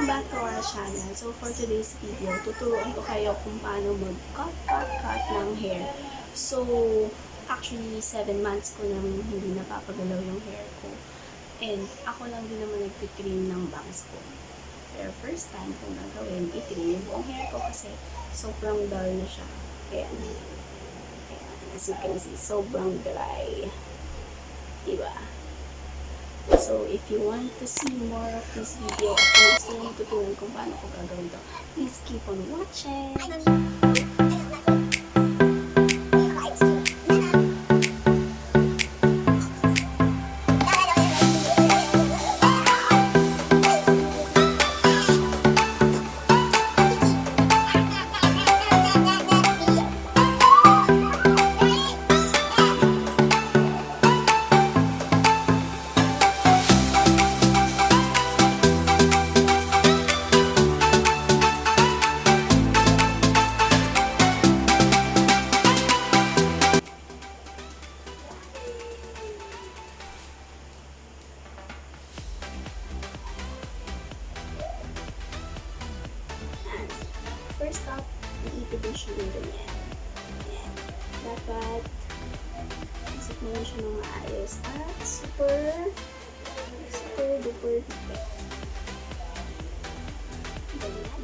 Welcome back to our channel. So for today's video, tuturuan ko kayo kung paano mag-cut ng hair. So actually 7 months ko nang hindi napapagalaw yung hair ko. And ako lang din naman nagtitrim ng bangs ko. Pero first time kong gagawin, itrim yung buong hair ko kasi sobrang dull na siya. Ayan. As you can see, sobrang dry. Diba? So, if you want to see more of this video at kung gusto nyo tutunan kung paano ko gagawin ito, please keep on watching! First up, iipit mo siya ng ganyan. Ayan. Dapat isip mo lang siya ng maayos at super duper hipit.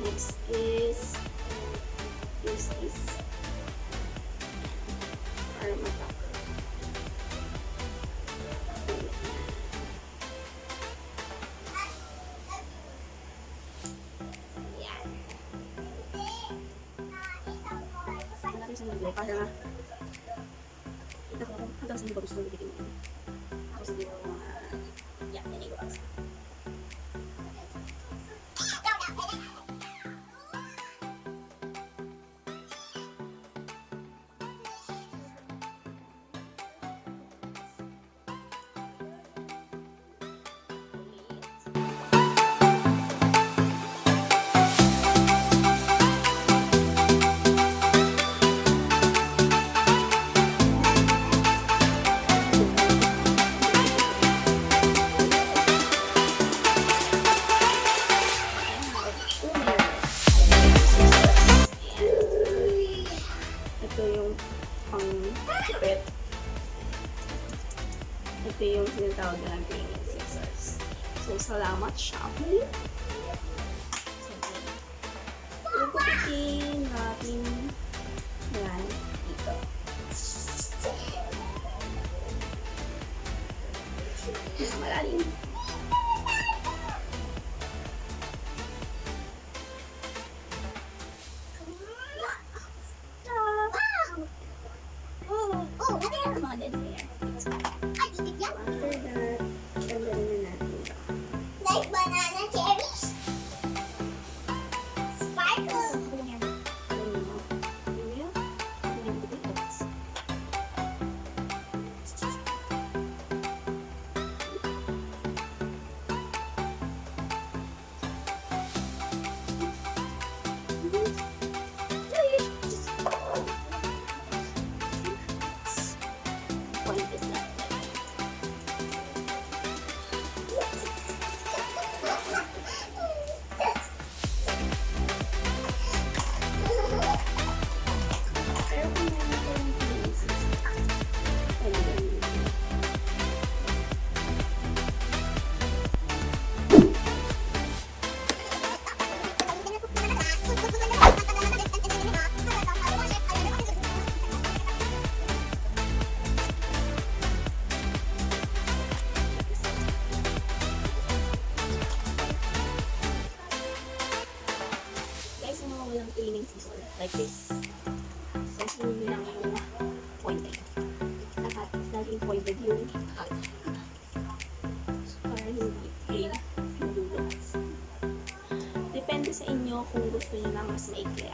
Next is use this para matak. Para nga hanggang sa hindi ba gusto nang bitin mo ako siguro yan, yan ko kasi ito yung sinatawag na cleaning scissors. So, salamat Shopee. So, ipupitin natin yan dito. Malalim. Mga dead hair. Like banana cherries? Sparkle! Cleaning scissor like this. So, hindi lang yung pointed. Dapat laging pointed yung cut. Para hindi clean yung dulo. Depende sa inyo kung gusto nyo lang mas maikli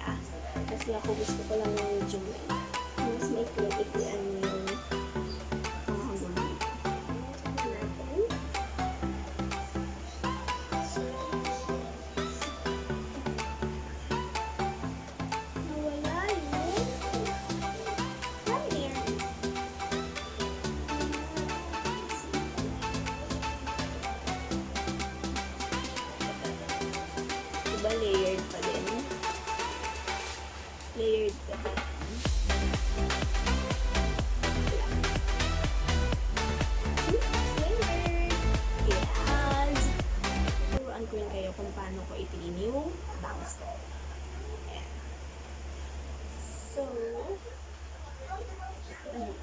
Kasi ako gusto ko lang yung medium lang. Mas maikli-iklian nyo yung mga hanggang dito. Diba, layered pa din. Layered pa din. Layered! Yes! Turuan ko rin kayo kung paano ko ipiin yung bangs ko. Ayan. So, ayan.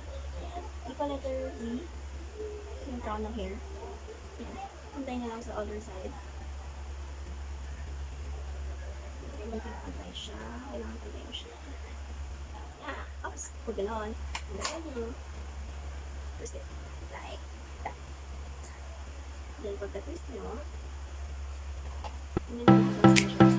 Ikaw letter B. Yung crown ng hair. Ayan. Puntay na lang sa other side. Pantay siya. Kailangan pantay mo siya. Oops. Huwag ganon. Ganon. Twist it. Like that. Then, pagka-twist nyo, hindi naman ako sa siya.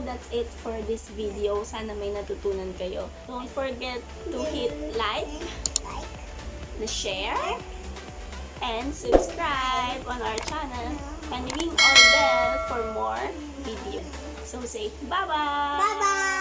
That's it for this video. Sana may natutunan kayo. Don't forget to hit like, share, and subscribe on our channel. And ring our bell for more videos. So say bye-bye! Bye-bye!